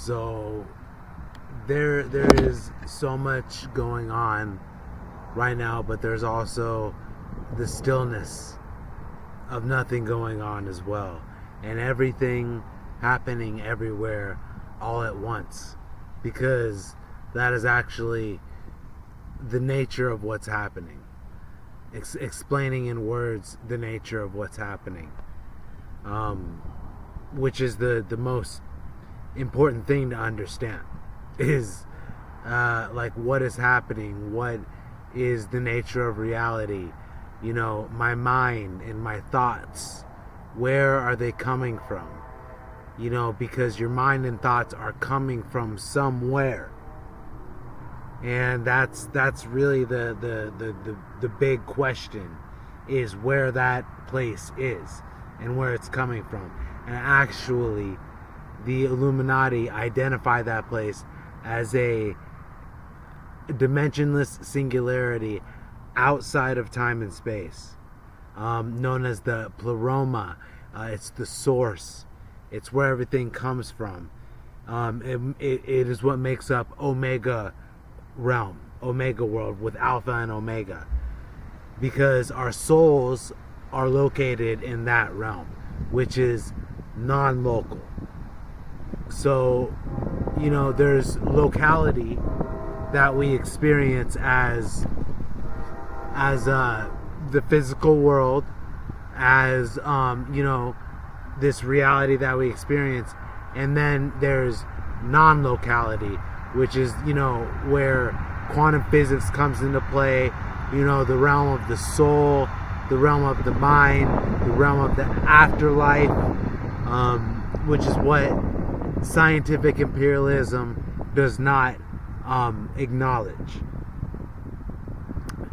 So there is so much going on right now, but there's also the stillness of nothing going on as well, and everything happening everywhere all at once, because that is actually the nature of what's happening. Explaining in words the nature of what's happening, which is the most important thing to understand, is like what is happening, what is the nature of reality, my mind and my thoughts, where are they coming from? Because your mind and thoughts are coming from somewhere. And that's really the big question, is where that place is and where it's coming from. And actually, the Illuminati identify that place as a dimensionless singularity outside of time and space, known as the pleroma. It's the source. It's where everything comes from. It is what makes up Omega realm, Omega world, with Alpha and Omega, because our souls are located in that realm, which is non-local. So, there's locality that we experience as the physical world, as this reality that we experience, and then there's non-locality, which is where quantum physics comes into play, the realm of the soul, the realm of the mind, the realm of the afterlife, which is what scientific imperialism does not acknowledge.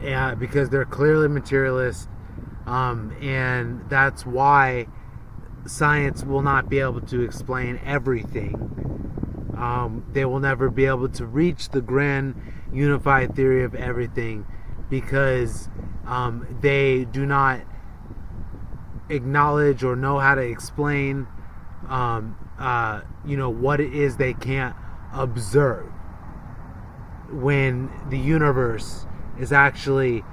Yeah, because they're clearly materialist, and that's why science will not be able to explain everything. They will never be able to reach the grand unified theory of everything, because they do not acknowledge or know how to explain what it is they can't observe, when the universe is actually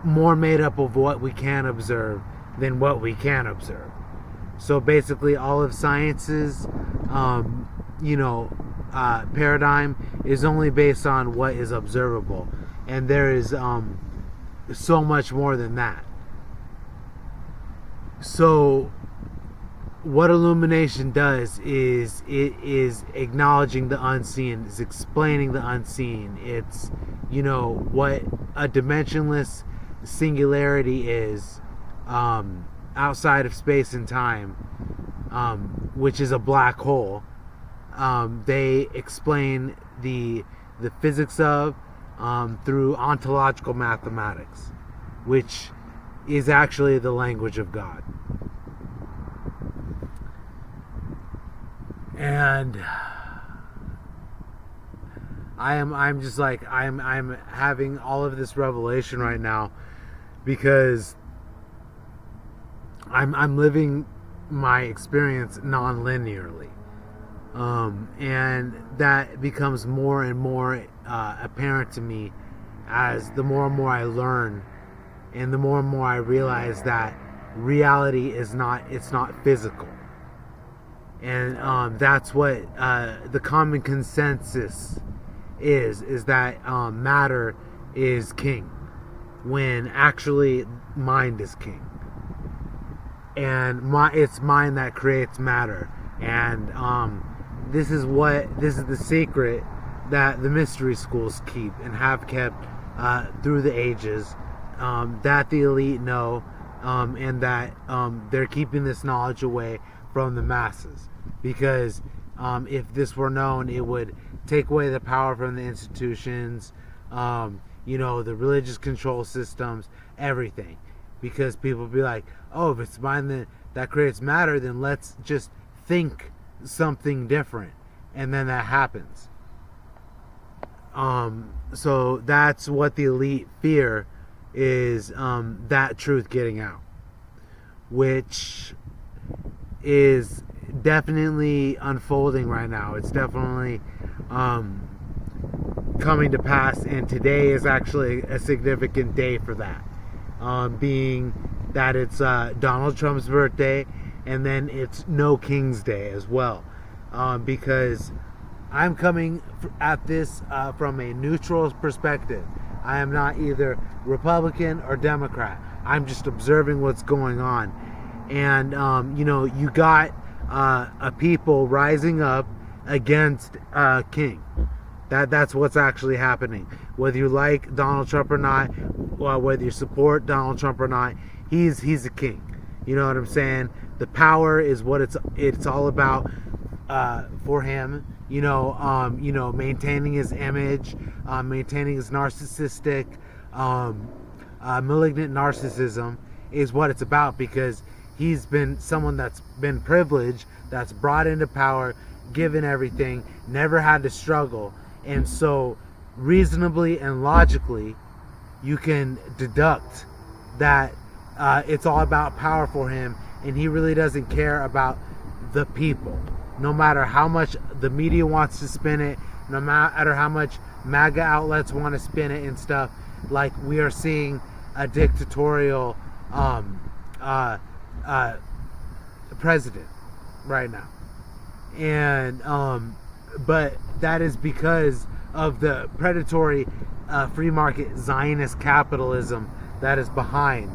more made up of what we can observe than what we can observe. So basically all of science's paradigm is only based on what is observable, and there is so much more than that. So what illumination does is it is acknowledging the unseen, is explaining the unseen. It's what a dimensionless singularity is, outside of space and time, which is a black hole. They explain the physics of through ontological mathematics, which is actually the language of God. And I'm just like, I'm having all of this revelation right now, because I'm living my experience non-linearly, and that becomes more and more apparent to me as the more and more I learn, and the more and more I realize that reality is not physical. And that's what the common consensus is that matter is king, when actually mind is king. And it's mind that creates matter. And this is the secret that the mystery schools keep and have kept through the ages, that the elite know, and that they're keeping this knowledge away from the masses. Because if this were known, it would take away the power from the institutions, the religious control systems, everything. Because people would be like, oh, if it's mind that creates matter, then let's just think something different. And then that happens. So that's what the elite fear, is that truth getting out, which is definitely unfolding right now. It's definitely coming to pass, and today is actually a significant day for that, being that it's Donald Trump's birthday, and then it's No King's Day as well, because I'm coming at this from a neutral perspective. I am not either Republican or Democrat. I'm just observing what's going on. And, you got a people rising up against King. That's what's actually happening. Whether you like Donald Trump or not, whether you support Donald Trump or not, he's a king. You know what I'm saying? The power is what it's all about for him. Maintaining his image, maintaining his narcissistic, malignant narcissism is what it's about, because he's been someone that's been privileged, that's brought into power, given everything, never had to struggle. And so reasonably and logically, you can deduct that it's all about power for him, and he really doesn't care about the people. No matter how much the media wants to spin it, no matter how much MAGA outlets want to spin it and stuff, like we are seeing a dictatorial president right now. And but that is because of the predatory free market Zionist capitalism that is behind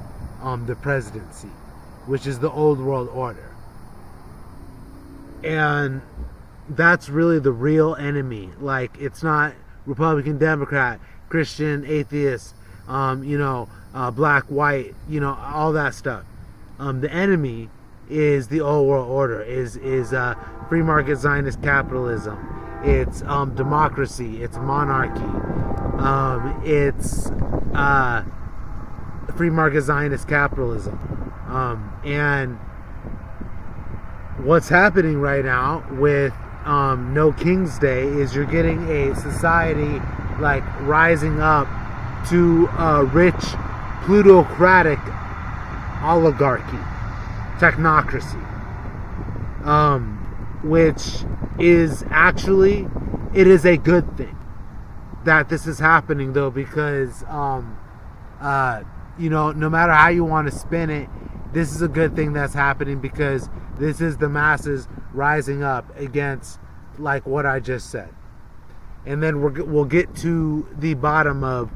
the presidency, which is the old world order. And that's really the real enemy. Like, it's not Republican, Democrat, Christian, atheist, black, white, all that stuff. The enemy is the old world order, is free market Zionist capitalism. It's democracy, it's monarchy, it's free market Zionist capitalism. And what's happening right now with No King's Day is you're getting a society like rising up to a rich plutocratic oligarchy, technocracy, which is actually, it is a good thing that this is happening, though, because no matter how you want to spin it, this is a good thing that's happening, because this is the masses rising up against, like, what I just said. And then we'll get to the bottom of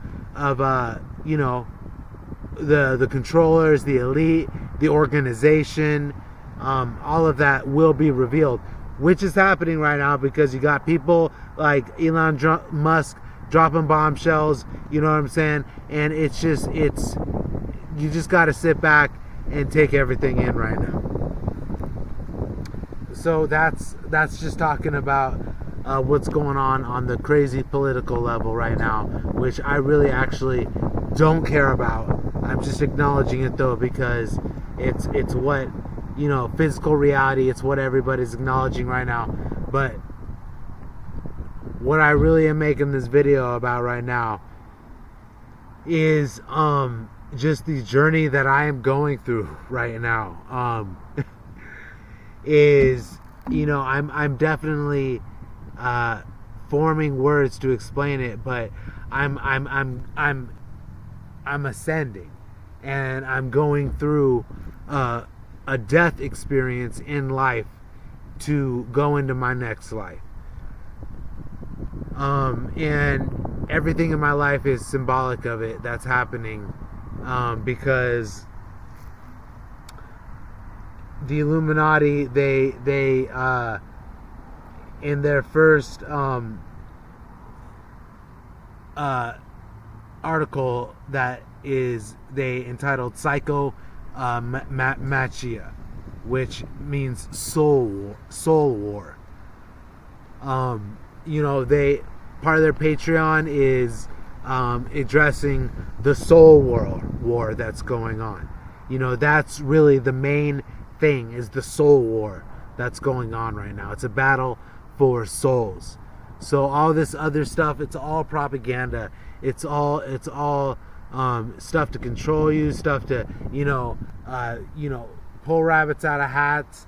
the controllers, the elite, the organization, all of that will be revealed, which is happening right now, because you got people like Elon Musk dropping bombshells, you know what I'm saying? And you just got to sit back and take everything in right now. So that's just talking about what's going on the crazy political level right now, which I really actually don't care about. I'm just acknowledging it, though, because it's what, physical reality, it's what everybody's acknowledging right now. But what I really am making this video about right now is just the journey that I am going through right now. Is, I'm definitely forming words to explain it, but I'm ascending, and I'm going through a death experience in life to go into my next life. And everything in my life is symbolic of it that's happening, because the Illuminati, they in their first article that is they entitled Psychomachia, which means soul war. They, part of their Patreon is addressing the soul war that's going on. That's really the main thing, is the soul war that's going on right now. It's a battle for souls. So all this other stuff, it's all propaganda. It's all stuff to control you, stuff to pull rabbits out of hats,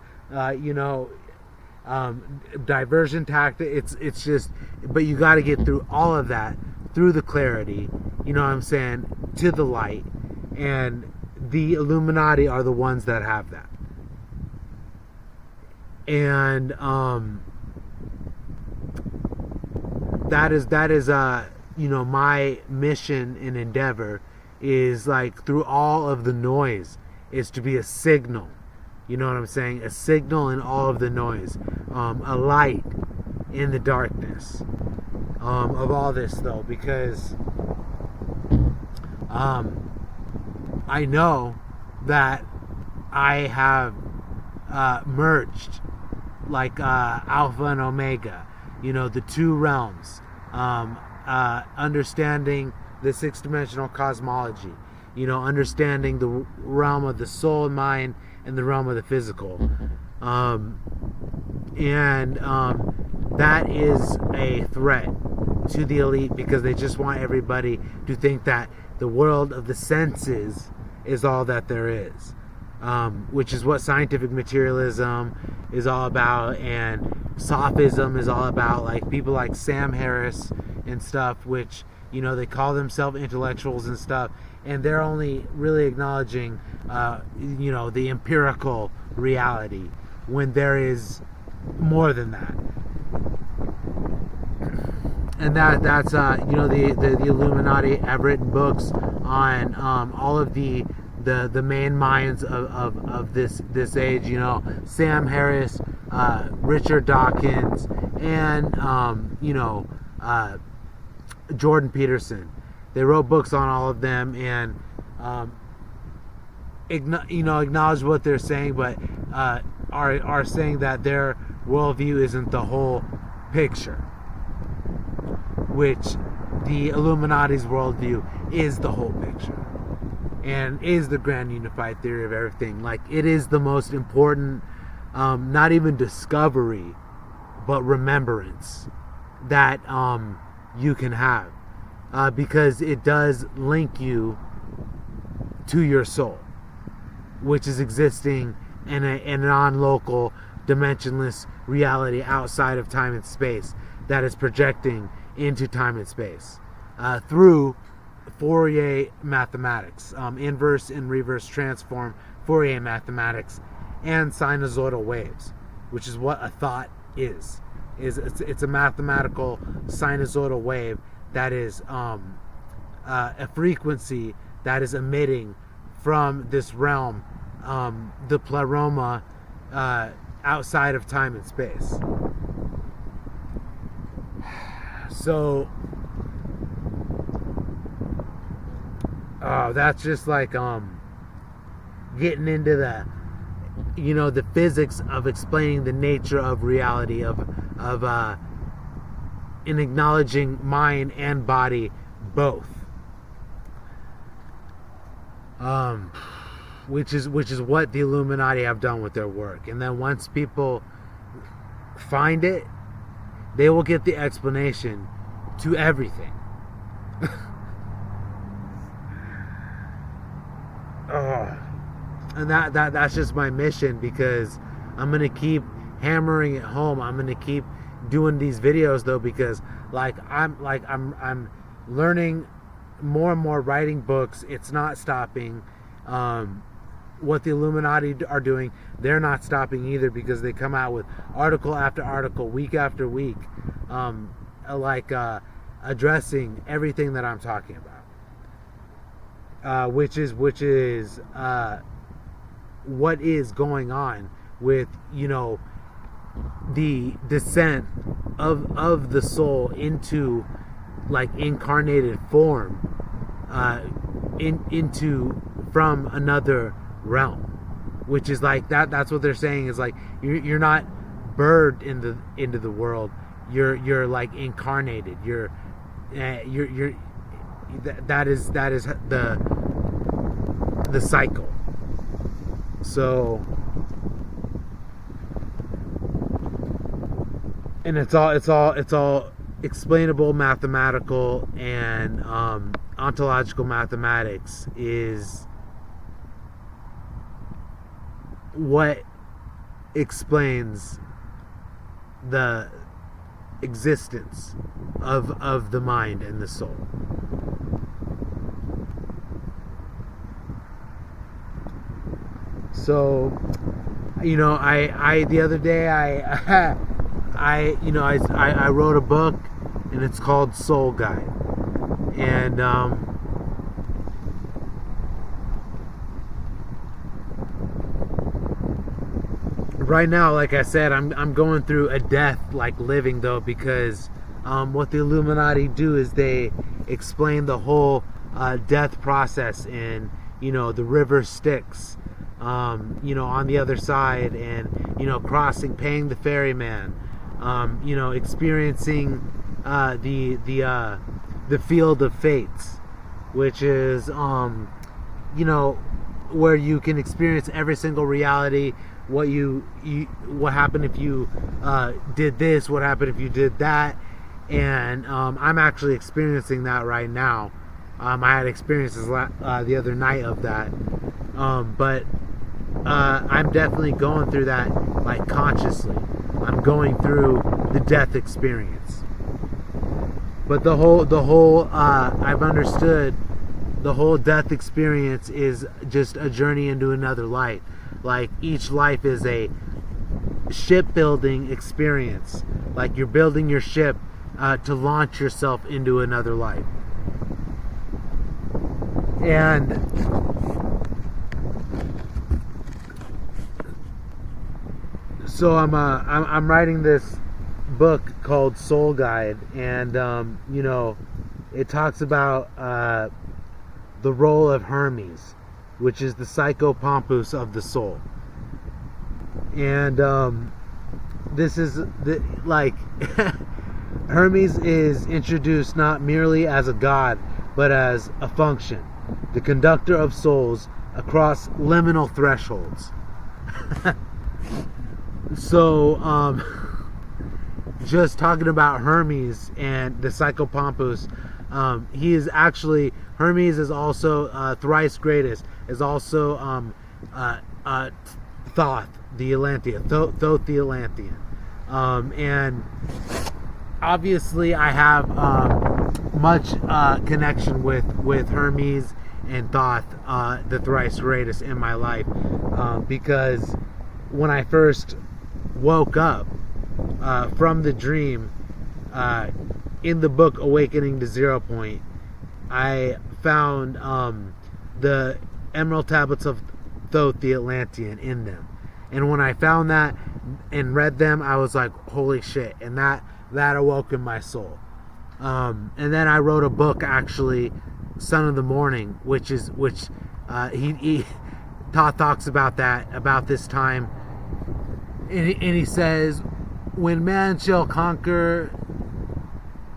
diversion tactic. It's just, but you got to get through all of that through the clarity. You know what I'm saying? To the light, and the Illuminati are the ones that have that. And that is you know, my mission and endeavor is, like, through all of the noise, is to be a signal. You know what I'm saying? A signal in all of the noise, a light in the darkness of all this, though, because I know that I have merged, like, Alpha and Omega, you know, the two realms, understanding the six-dimensional cosmology, you know, understanding the realm of the soul and mind and the realm of the physical, and that is a threat to the elite, because they just want everybody to think that the world of the senses is all that there is, which is what scientific materialism is all about, and sophism is all about. Like, people like Sam Harris and stuff, which, you know, they call themselves intellectuals and stuff, and they're only really acknowledging, you know, the empirical reality, when there is more than that. And that's you know, the Illuminati have written books on all of the main minds of this age. You know, Sam Harris, Richard Dawkins, and you know, Jordan Peterson. They wrote books on all of them, and you know, acknowledge what they're saying, but are saying that their worldview isn't the whole picture, which the Illuminati's worldview is the whole picture, and is the grand unified theory of everything. Like, it is the most important, not even discovery, but remembrance that you can have, because it does link you to your soul, which is existing in a non-local, dimensionless reality outside of time and space, that is projecting into time and space through Fourier mathematics, inverse and reverse transform Fourier mathematics, and sinusoidal waves, which is what a thought is. It's a mathematical sinusoidal wave that is a frequency that is emitting from this realm, the pleroma, outside of time and space. So that's just like getting into the, you know, the physics of explaining the nature of reality, of in acknowledging mind and body both, which is what the Illuminati have done with their work. And then once people find it, they will get the explanation to everything. And that's just my mission, because I'm gonna keep hammering it home. I'm gonna keep doing these videos, though, because I'm learning more and more, writing books. It's not stopping. What the Illuminati are doing, they're not stopping either, because they come out with article after article, week after week, addressing everything that I'm talking about, which is what is going on with, you know, the descent of the soul into, like, incarnated form, into from another realm, which is like that's what they're saying, is like you're not birthed into the world, you're like incarnated, you're that is the cycle. So, and it's all explainable, mathematical, and ontological mathematics is what explains the existence of the mind and the soul. So, I the other day I wrote a book, and it's called Soul Guide, and right now, like I said, I'm going through a death like living, though, because what the Illuminati do is they explain the whole death process in the river Styx, on the other side, and crossing, paying the ferryman, experiencing the field of fates, which is where you can experience every single reality. What happened if you did this? What happened if you did that? And I'm actually experiencing that right now. I had experiences the other night of that, but I'm definitely going through that, like, consciously. I'm going through the death experience. But the whole I've understood the whole death experience is just a journey into another life. Like, each life is a shipbuilding experience. Like, you're building your ship to launch yourself into another life. And so I'm writing this book called Soul Guide, and it talks about the role of Hermes, which is the psychopompus of the soul. And this is Hermes is introduced not merely as a god, but as a function, the conductor of souls across liminal thresholds. So, just talking about Hermes and the psychopompus, Hermes is also thrice greatest, is also Thoth the Atlantean, Thoth the Atlantean, and obviously I have much connection with Hermes and Thoth, the thrice greatest, in my life, because when I first woke up from the dream, in the book Awakening to Zero Point, I found the Emerald Tablets of Thoth the Atlantean in them. And when I found that and read them, I was like, holy shit. And that awoke in my soul. And then I wrote a book, actually, Son of the Morning, which he Thoth talks about that, about this time. And he says, when man shall conquer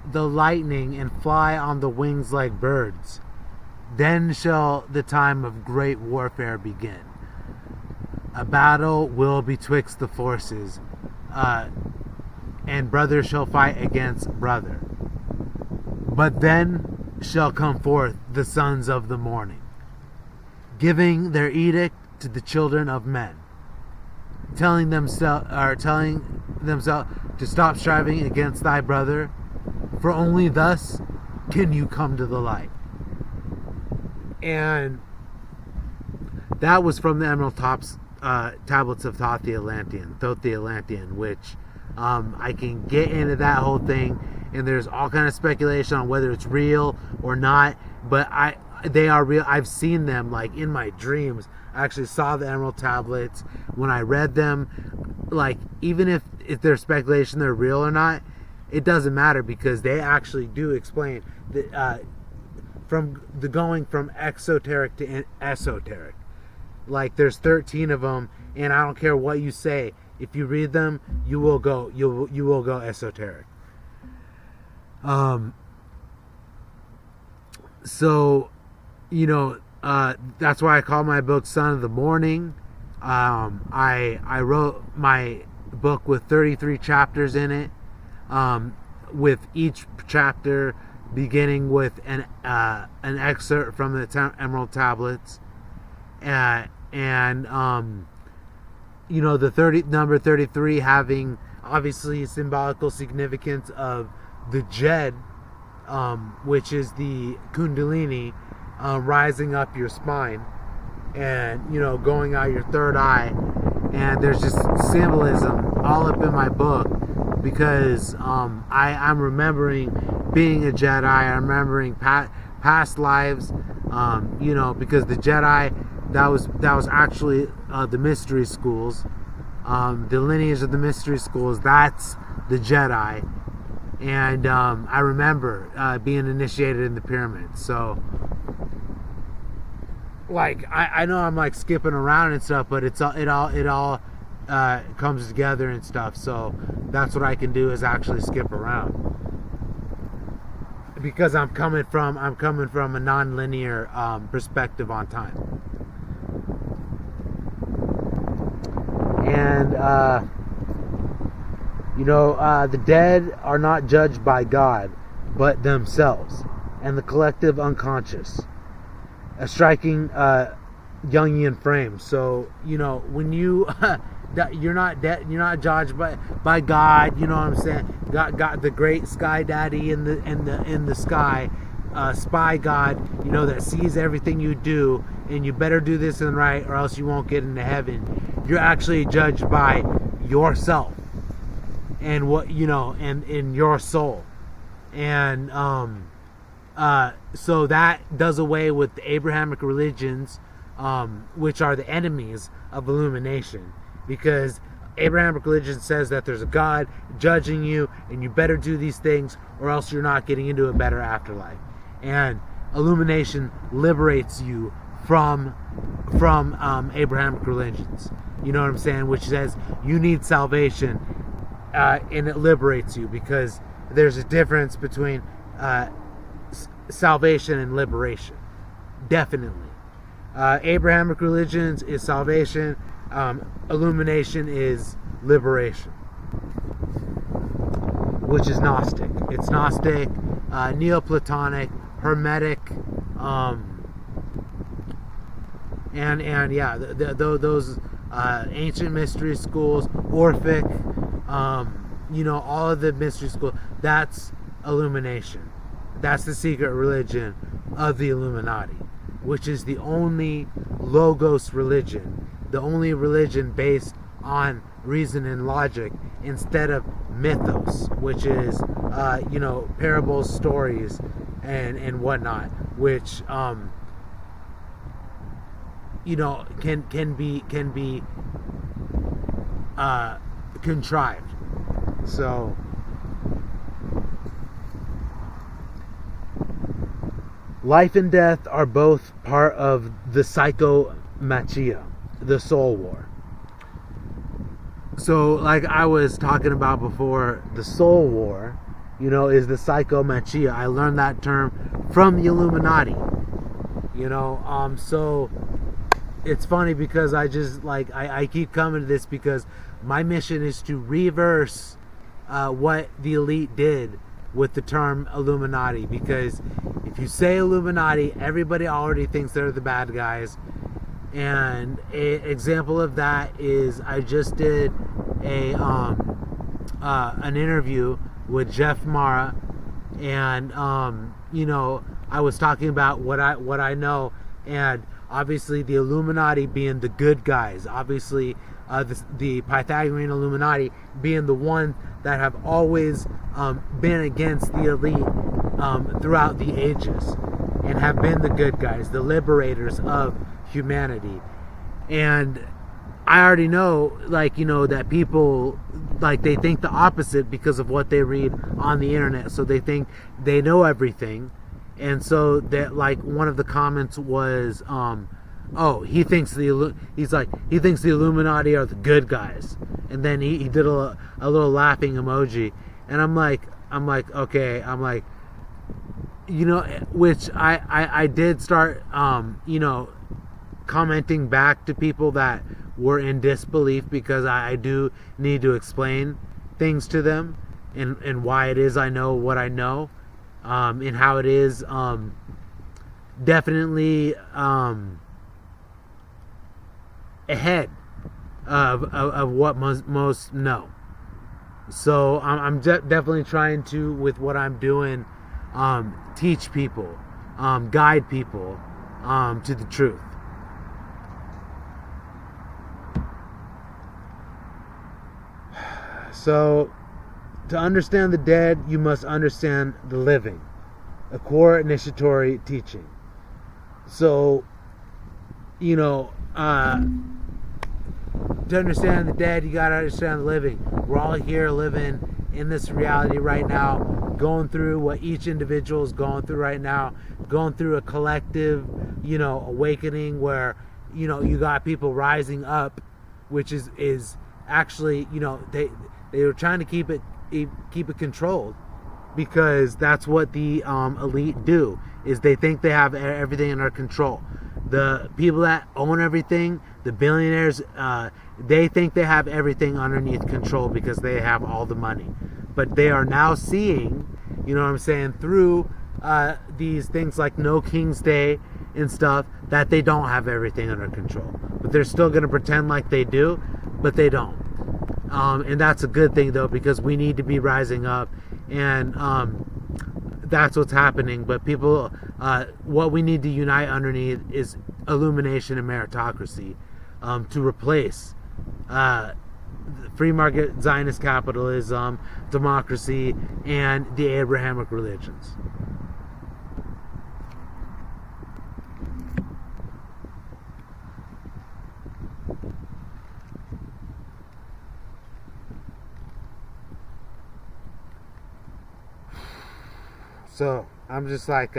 the lightning and fly on the wings like birds, then shall the time of great warfare begin. A battle will betwixt the forces, and brother shall fight against brother. But then shall come forth the sons of the morning, giving their edict to the children of men, telling themselves to stop striving against thy brother, for only thus can you come to the light. And that was from the Emerald Tablets of Thoth the Atlantean, which I can get into that whole thing, and there's all kind of speculation on whether it's real or not, but they are real. I've seen them, like, in my dreams. I actually saw the Emerald Tablets. When I read them, like, even if there's speculation they're real or not, it doesn't matter, because they actually do explain that from the going from exoteric to esoteric. Like, there's 13 of them, and I don't care what you say. If you read them, you will go esoteric. So, that's why I call my book Son of the Morning. I wrote my book with 33 chapters in it, with each chapter beginning with an excerpt from the Emerald Tablets, and the number 33 having obviously symbolical significance of the Jed, which is the Kundalini, rising up your spine and, going out your third eye. And there's just symbolism all up in my book because I'm remembering being a Jedi. I'm remembering past lives, because the Jedi, that was actually the mystery schools. The lineage of the mystery schools, that's the Jedi. And I remember being initiated in the pyramids. So, like, I know I'm like skipping around and stuff, but it all comes together and stuff. So that's what I can do, is actually skip around, because I'm coming from a non-linear perspective on time. And the dead are not judged by God, but themselves and the collective unconscious. A striking Jungian frame. So, when you you're not judged by God. You know what I'm saying? God, the great sky daddy in the sky, spy God. That sees everything you do, and you better do this and right, or else you won't get into heaven. You're actually judged by yourself and what and in your soul, and so that does away with the Abrahamic religions, which are the enemies of illumination, because Abrahamic religion says that there's a God judging you, and you better do these things, or else you're not getting into a better afterlife. And illumination liberates you from Abrahamic religions. You know what I'm saying? Which says you need salvation, and it liberates you, because there's a difference between salvation and liberation. Definitely. Abrahamic religions is salvation. Illumination is liberation, which is Gnostic. It's Gnostic, Neoplatonic, Hermetic, and yeah, those ancient mystery schools, Orphic, all of the mystery schools. That's illumination. That's the secret religion of the Illuminati, which is the only logos religion, the only religion based on reason and logic instead of mythos, which is parables, stories, and whatnot, which can be contrived. So life and death are both part of the psychomachia, the soul war. So, like I was talking about before, the soul war, is the psychomachia. I learned that term from the Illuminati. So it's funny because I keep coming to this because my mission is to reverse what the elite did with the term Illuminati, because if you say Illuminati, everybody already thinks they're the bad guys. And an example of that is I just did an interview with Jeff Mara, and I was talking about what I know, and obviously the Illuminati being the good guys, obviously the Pythagorean Illuminati being the ones that have always been against the elite throughout the ages, and have been the good guys, the liberators of humanity. And I already know, that people, they think the opposite because of what they read on the internet. So they think they know everything. And so that, one of the comments was, he thinks the Illuminati are the good guys. And then he did a little laughing emoji. And I'm like, okay, which I did start, commenting back to people that were in disbelief, because I do need to explain things to them, and why it is I know what I know, and how it is definitely ahead of what most know. So I'm definitely trying to, with what I'm doing, teach people, guide people to the truth. So, to understand the dead, you must understand the living. A core initiatory teaching. So, to understand the dead, you gotta understand the living. We're all here living in this reality right now, going through what each individual is going through right now, going through a collective, awakening where, you got people rising up, which is actually, they were trying to keep it controlled, because that's what the elite do, is they think they have everything under control. The people that own everything, the billionaires, they think they have everything underneath control because they have all the money. But they are now seeing, through these things like No King's Day and stuff, that they don't have everything under control. But they're still going to pretend like they do, but they don't. And that's a good thing, though, because we need to be rising up, and that's what's happening. But people, what we need to unite underneath is illumination and meritocracy, to replace free market Zionist capitalism, democracy, and the Abrahamic religions. So I'm just like,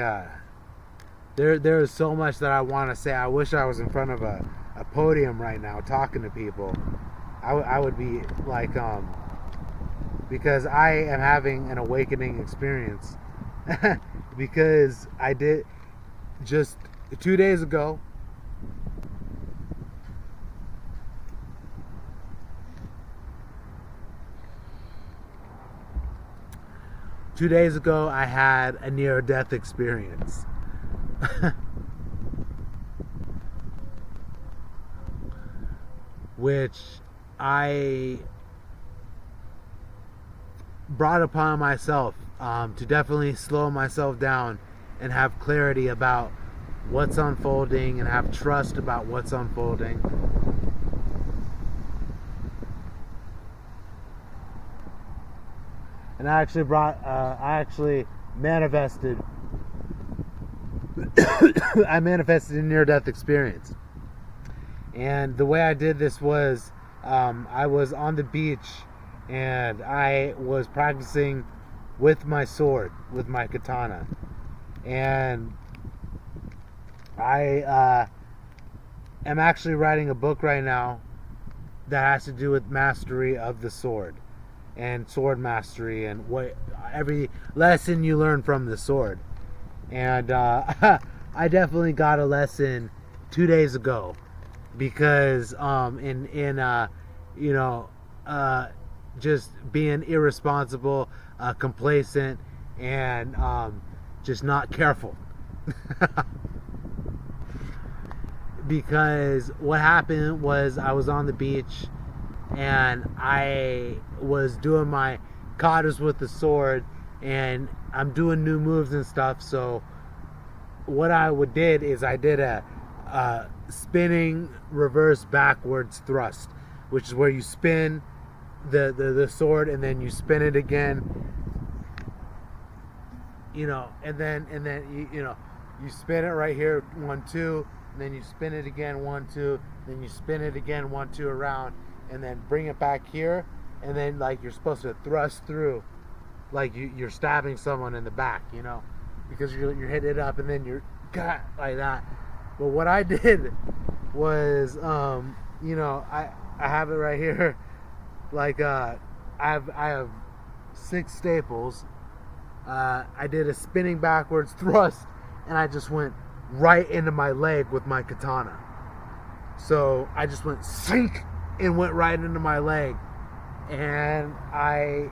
there is so much that I want to say. I wish I was in front of a podium right now talking to people. I would be like, because I am having an awakening experience. Because I did, just 2 days ago, I had a near-death experience. Which I brought upon myself, to definitely slow myself down and have clarity about what's unfolding and have trust about what's unfolding. And I actually manifested I manifested a near-death experience. And the way I did this was, I was on the beach and I was practicing with my sword, with my katana. And I am actually writing a book right now that has to do with mastery of the sword and sword mastery and what every lesson you learn from the sword. And I definitely got a lesson 2 days ago, because just being irresponsible, complacent, and just not careful. Because what happened was, I was on the beach and I was doing my katas with the sword, and I'm doing new moves and stuff. So what I did is I did a spinning reverse backwards thrust, which is where you spin the sword and then you spin it again, and then you spin it right here, 1 2, and then you spin it again, 1 2, then you spin it again, 1 2, around, and then bring it back here, and then like you're supposed to thrust through, like you're stabbing someone in the back, because you're hitting it up, and then you're got like that. But what I did was, I have it right here, like I have 6 staples. I did a spinning backwards thrust, and I just went right into my leg with my katana. So I just went sink and went right into my leg, and I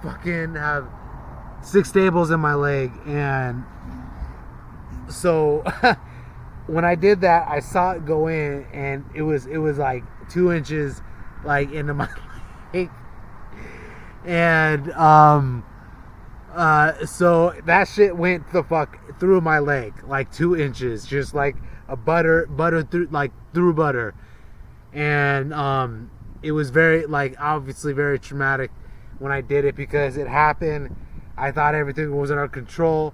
fucking have 6 staples in my leg. And so when I did that, I saw it go in, and it was like 2 inches like into my leg. And so that shit went the fuck through my leg, like 2 inches, just like a butter through, like through butter. And it was very, like, obviously very traumatic when I did it, because it happened. I thought everything was under control,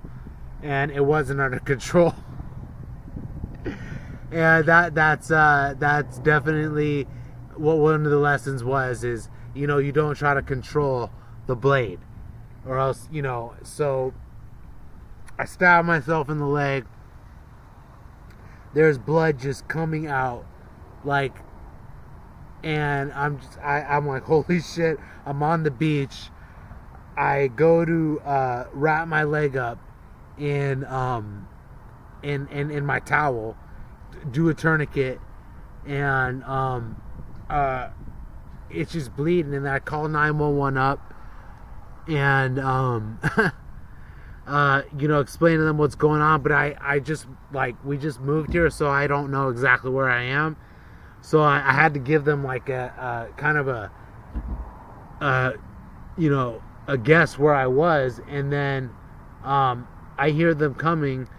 and it wasn't under control. And that's definitely what one of the lessons was, is, you know, you don't try to control the blade, or else, you know. So I stabbed myself in the leg. There's blood just coming out, like, and I'm like, holy shit. I'm on the beach. I go to wrap my leg up in my towel, do a tourniquet, and it's just bleeding. And then I call 911 up, and you know, explain to them what's going on. But I just, like, we just moved here, so I don't know exactly where I am. So I had to give them like a kind of a you know, a guess where I was. And then I hear them coming,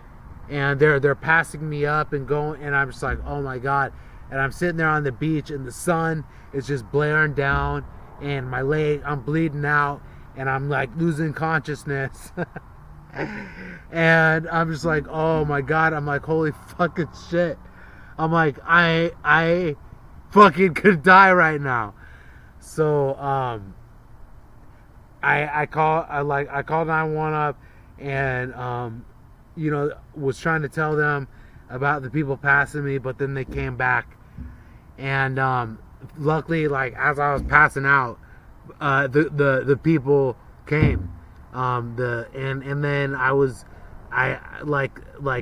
and they're passing me up and going, and I'm just like, oh my god. And I'm sitting there on the beach, and the sun is just blaring down, and my leg, I'm bleeding out, and I'm like losing consciousness. And I'm just like, oh my god. I'm like, holy fucking shit. I'm like, I fucking could die right now. So I call 911 up, and you know, was trying to tell them about the people passing me, but then they came back. And luckily, like, as I was passing out, the people came. And then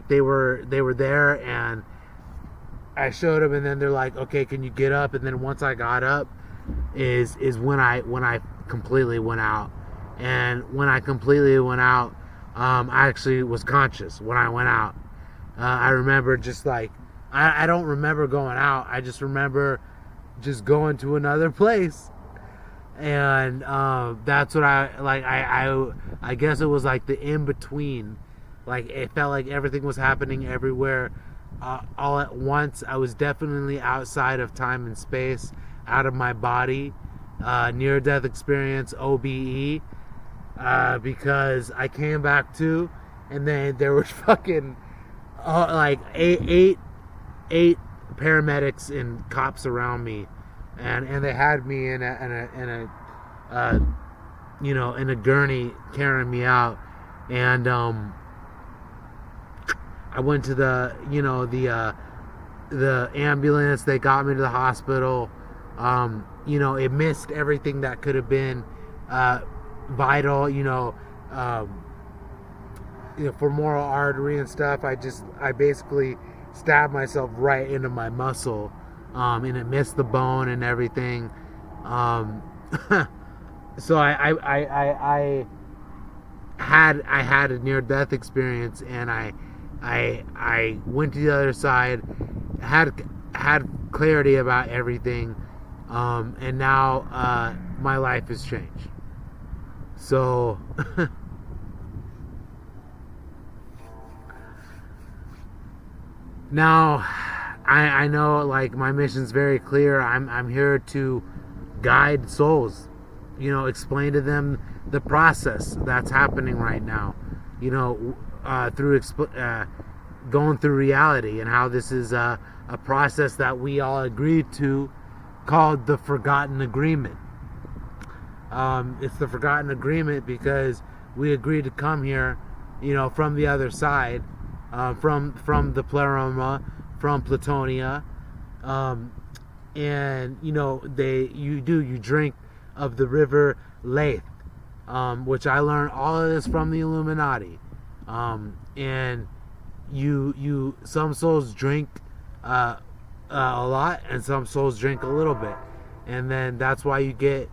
they were there, and I showed them, and then they're like, okay, can you get up? And then once I got up is when I completely went out. And when I completely went out, I actually was conscious when I went out. I remember just like, I don't remember going out. I just remember just going to another place. And that's what I guess it was like the in-between. Like, it felt like everything was happening everywhere all at once. I was definitely outside of time and space, out of my body. Near-death experience, OBE. Because I came back to, and then there was fucking like eight paramedics and cops around me, and they had me in a you know, in a gurney carrying me out. And I went to the, you know, the ambulance. They got me to the hospital. You know, it missed everything that could have been vital, you know, femoral artery and stuff. I basically stabbed myself right into my muscle, and it missed the bone and everything. So I had a near-death experience, and I went to the other side, had clarity about everything, and now my life has changed. So now I know, like, my mission's very clear. I'm here to guide souls, you know, explain to them the process that's happening right now, you know, through going through reality, and how this is a process that we all agreed to, called the Forgotten Agreement. It's the Forgotten Agreement because we agreed to come here, you know, from the other side, from the Pleroma, from Platonia, and, you know, you drink of the river Leith, which I learned all of this from the Illuminati, and you some souls drink a lot, and some souls drink a little bit, and then that's why you get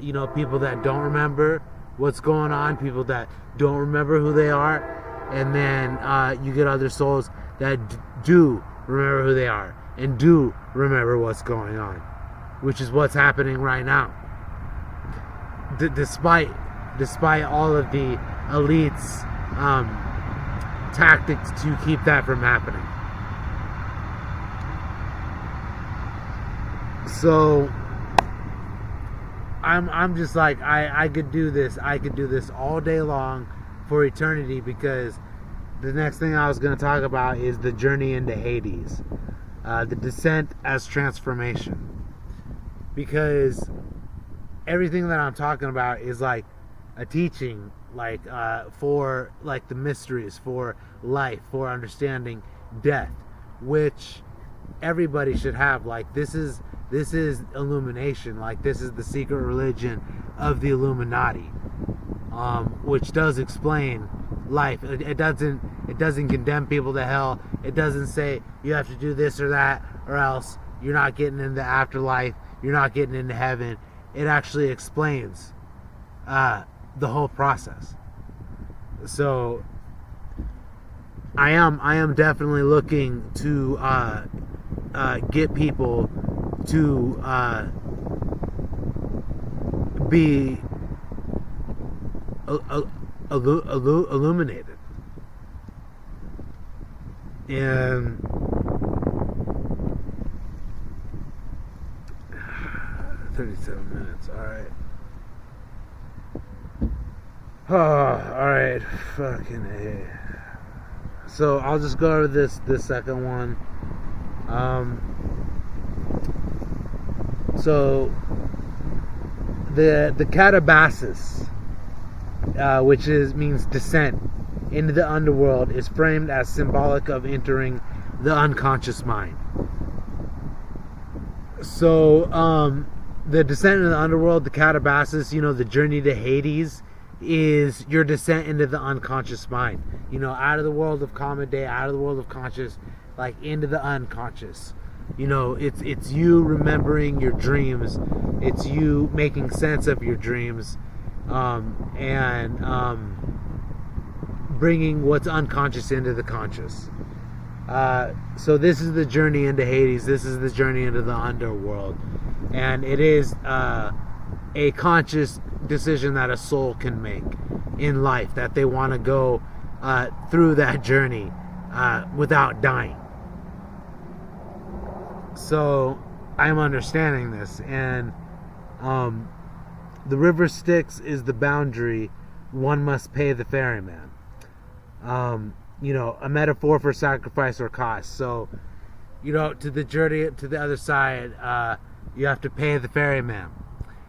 you know, people that don't remember what's going on, people that don't remember who they are, and then you get other souls that do remember who they are and do remember what's going on, which is what's happening right now. despite all of the elites' tactics to keep that from happening. So I'm just like, I could do this. I could do this all day long for eternity, because the next thing I was going to talk about is the journey into Hades, the descent as transformation. Because everything that I'm talking about is like a teaching, like for like the mysteries, for life, for understanding death, which everybody should have. Like this is illumination. Like this is the secret religion of the Illuminati, which does explain life. It doesn't condemn people to hell. It doesn't say you have to do this or that or else you're not getting into the afterlife, you're not getting into heaven. It actually explains the whole process. So I am definitely looking to get people to be illuminated. And 37 minutes. All right. Oh, all right. Fucking A. So I'll just go over this second one. So the catabasis, which means descent into the underworld, is framed as symbolic of entering the unconscious mind. So the descent into the underworld, the catabasis, the journey to Hades, is your descent into the unconscious mind. Out of the world of common day, out of the world of conscious, like into the unconscious. It's you remembering your dreams. It's you making sense of your dreams, and bringing what's unconscious into the conscious. So this is the journey into Hades. This is the journey into the underworld, and it is a conscious decision that a soul can make in life, that they want to go through that journey without dying. So I'm understanding this, and the river Styx is the boundary. One must pay the ferryman. A metaphor for sacrifice or cost. So, to the journey to the other side, you have to pay the ferryman.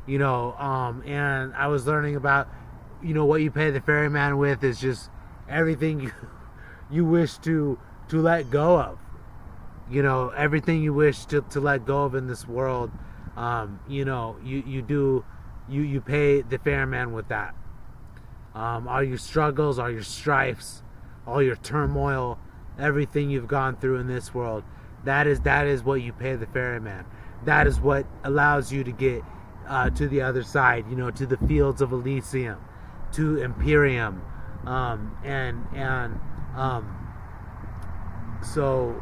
And I was learning about, what you pay the ferryman with is just everything you wish to let go of. Everything you wish to let go of in this world, you pay the ferryman with that. All your struggles, all your strifes, all your turmoil, everything you've gone through in this world, that is what you pay the ferryman. That is what allows you to get to the other side, to the fields of Elysium, to Imperium, so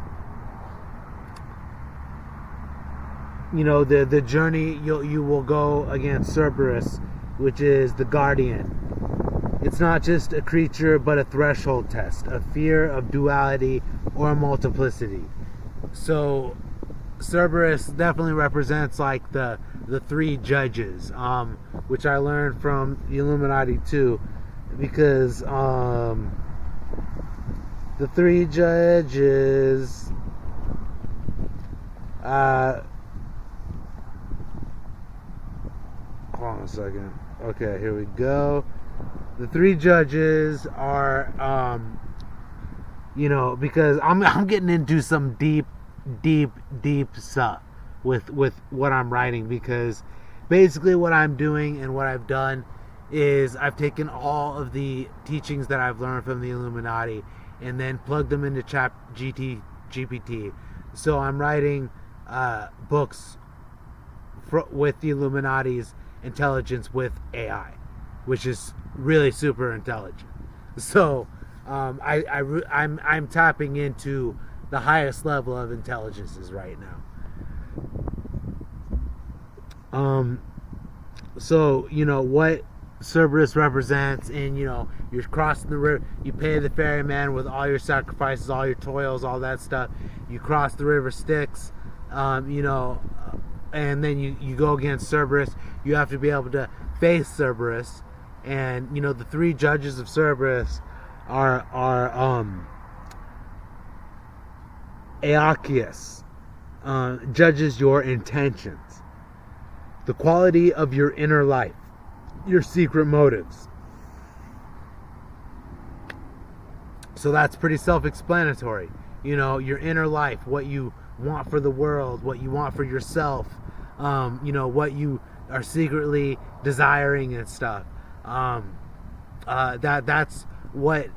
the journey you will go against Cerberus, which is the guardian. It's not just a creature, but a threshold test, a fear of duality or multiplicity. So Cerberus definitely represents like the three judges, which I learned from the Illuminati too, because the three judges, hold on a second. Okay, here we go. The three judges are, because I'm getting into some deep stuff with what I'm writing, because basically what I'm doing and what I've done is I've taken all of the teachings that I've learned from the Illuminati and then plugged them into GPT. So I'm writing books with the Illuminati's intelligence with AI, which is really super intelligent. So I'm tapping into the highest level of intelligences right now. So what Cerberus represents, and you're crossing the river. You pay the ferryman with all your sacrifices, all your toils, all that stuff. You cross the river Styx, and then you go against Cerberus. You have to be able to face Cerberus, and the three judges of Cerberus are Aeacus, judges your intentions, the quality of your inner life, your secret motives. So that's pretty self-explanatory. Your inner life, what you want for the world, what you want for yourself, what you are secretly desiring and stuff. That's what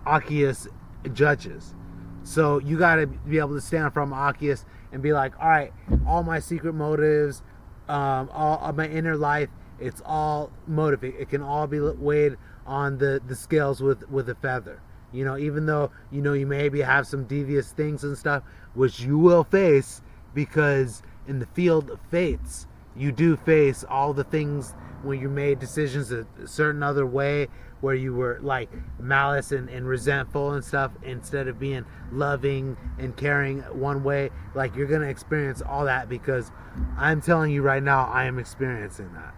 Aeacus judges. So you got to be able to stand from Aeacus and be like, all right, all my secret motives, all of my inner life, it's all motive. It can all be weighed on the scales with a feather. Even though you maybe have some devious things and stuff, which you will face, because in the field of fates, you do face all the things when you made decisions a certain other way, where you were like malice and resentful and stuff, instead of being loving and caring one way. Like, you're gonna experience all that, because I'm telling you right now, I am experiencing that.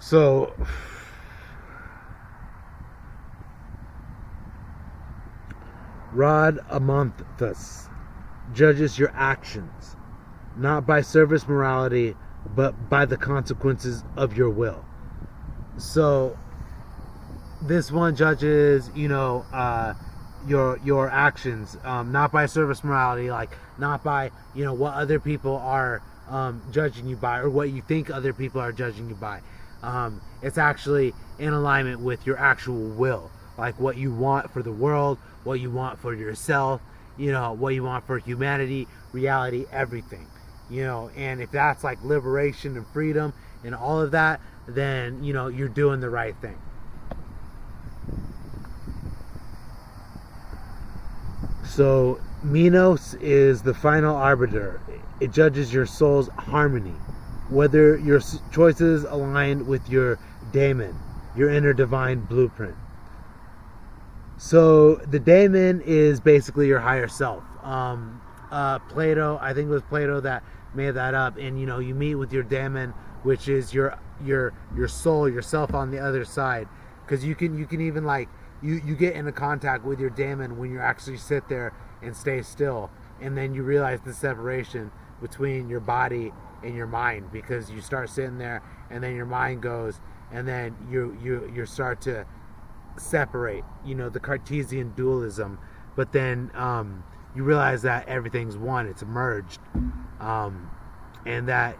So Rhadamanthus judges your actions, not by service morality, but by the consequences of your will. So this one judges, your actions, not by service morality, like not by what other people are judging you by, or what you think other people are judging you by. It's actually in alignment with your actual will, like what you want for the world, what you want for yourself, what you want for humanity, reality, everything. And if that's like liberation and freedom and all of that, then you're doing the right thing. So Minos is the final arbiter. It judges your soul's harmony, whether your choices align with your daemon, your inner divine blueprint. So the daemon is basically your higher self. Plato, I think it was Plato that made that up, and you meet with your daemon, which is your soul, yourself on the other side, because you can even like you get into contact with your daemon when you actually sit there and stay still, and then you realize the separation between your body and your mind, because you start sitting there and then your mind goes, and then you start to separate, the Cartesian dualism, but then you realize that everything's one, it's merged, and that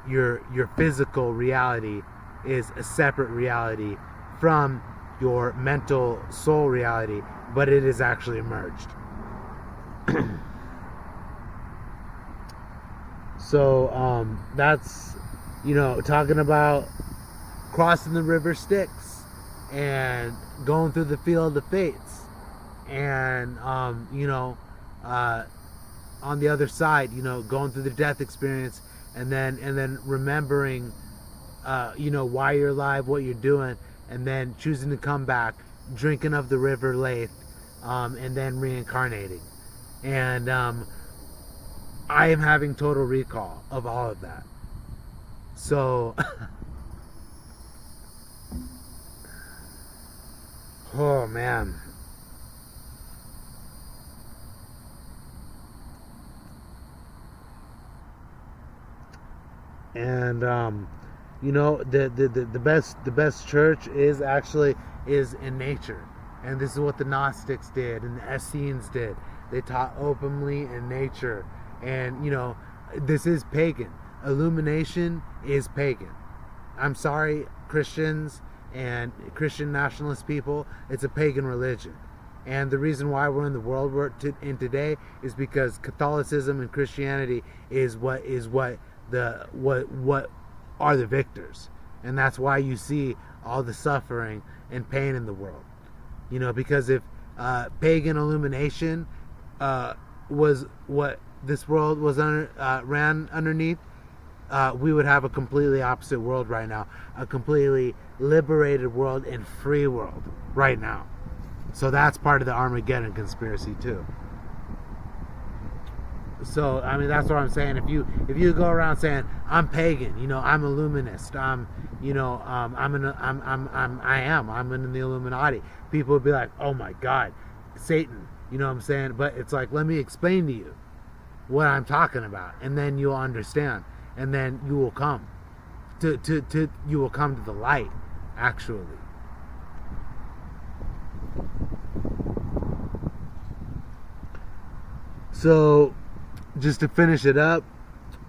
your physical reality is a separate reality from your mental soul reality, but it is actually merged. So that's talking about crossing the river Styx and going through the field of fates, and on the other side, going through the death experience, and then remembering why you're alive, what you're doing, and then choosing to come back, drinking of the river Lethe, and then reincarnating. And I am having total recall of all of that. So oh man. And the best church is in nature, and this is what the Gnostics did and the Essenes did. They taught openly in nature, and this is pagan. Illumination is pagan. I'm sorry, Christians and Christian nationalist people, it's a pagan religion. And the reason why we're in the world we're in today is because Catholicism and Christianity is what are the victors, and that's why you see all the suffering and pain in the world. Because if pagan illumination was what this world was ran underneath, we would have a completely opposite world right now, a completely liberated world and free world right now. So that's part of the Armageddon conspiracy too. So I mean, that's what I'm saying. If you go around saying I'm pagan, I'm Illuminist, I'm in the Illuminati, people would be like, oh my God, Satan. You know what I'm saying? But it's like, let me explain to you what I'm talking about, and then you'll understand, and then you will come to you will come to the light, actually. So, just to finish it up,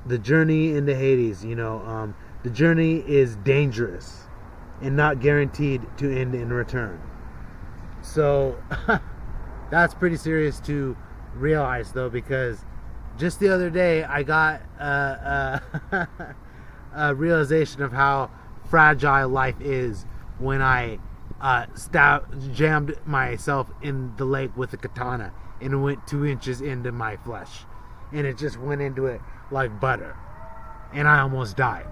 the journey into Hades, the journey is dangerous and not guaranteed to end in return. So, that's pretty serious to realize, though, because just the other day I got a realization of how fragile life is when I jammed myself in the lake with a katana and it went 2 inches into my flesh, and it just went into it like butter, and I almost died.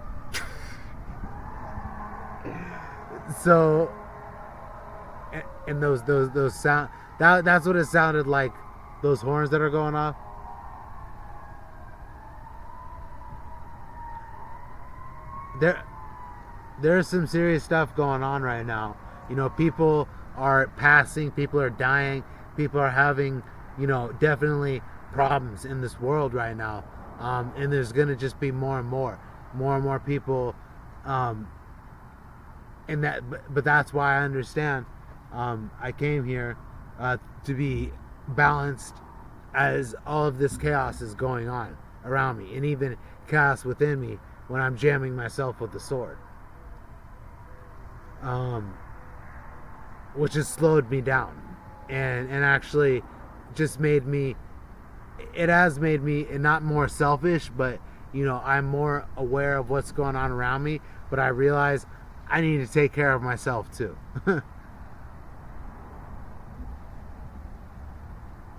So, and those sound, that's what it sounded like, those horns that are going off. There's some serious stuff going on right now. People are passing, people are dying, people are having, definitely problems in this world right now. And there's gonna just be more and more people. And but that's why I understand. I came here to be balanced as all of this chaos is going on around me, and even chaos within me when I'm jamming myself with the sword, which has slowed me down, and actually just made me, it has made me not more selfish, but I'm more aware of what's going on around me, but I realize I need to take care of myself too.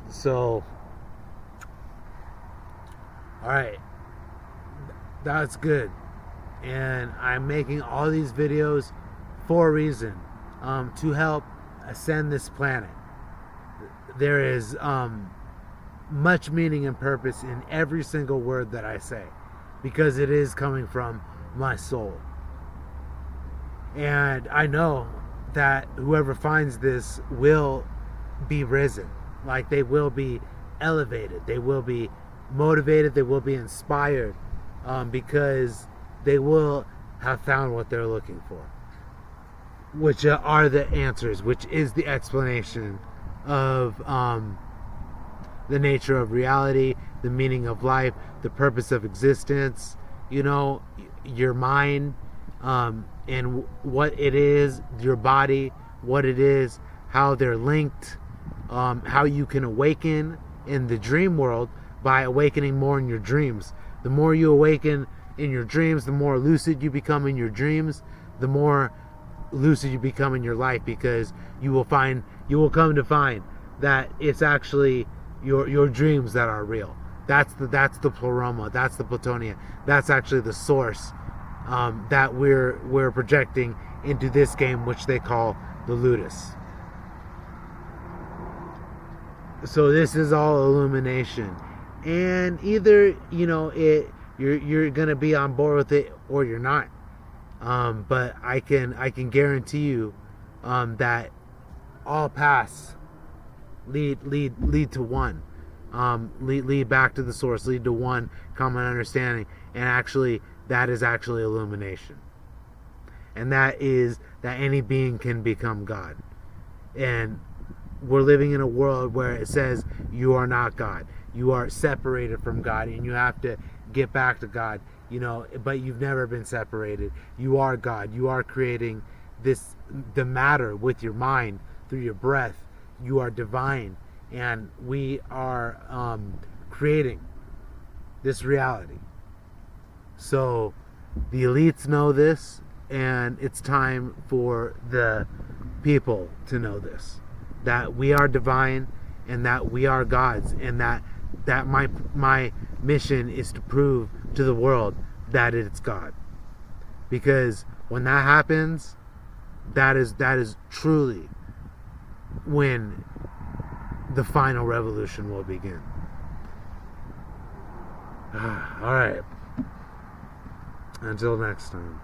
So, alright, that's good. And I'm making all these videos for a reason, to help ascend this planet. There is much meaning and purpose in every single word that I say, because it is coming from my soul. And I know that whoever finds this will be risen. Like, they will be elevated, they will be motivated, they will be inspired, because they will have found what they're looking for, which are the answers, which is the explanation of the nature of reality, the meaning of life, the purpose of existence, your mind, and what it is, your body, what it is, how they're linked, how you can awaken in the dream world by awakening more in your dreams. The more you awaken in your dreams, the more lucid you become in your dreams, the more lucid you become in your life, because you will come to find that it's actually your dreams that are real. That's the pleroma, that's the platonia, that's actually the source, that we're projecting into this game, which they call the Ludus. So this is all illumination, and either you're gonna be on board with it or you're not. But I can guarantee you that all paths lead to one, lead back to the source, lead to one common understanding, and actually that is actually illumination, and that is that any being can become God. And we're living in a world where it says you are not God, you are separated from God, and you have to get back to God, but you've never been separated. You are God. You are creating the matter with your mind, through your breath. You are divine, and we are creating this reality. So the elites know this, and it's time for the people to know this, that we are divine and that we are gods, and that my mission is to prove to the world that it's God. Because when that happens, that is truly when the final revolution will begin. All right. Until next time.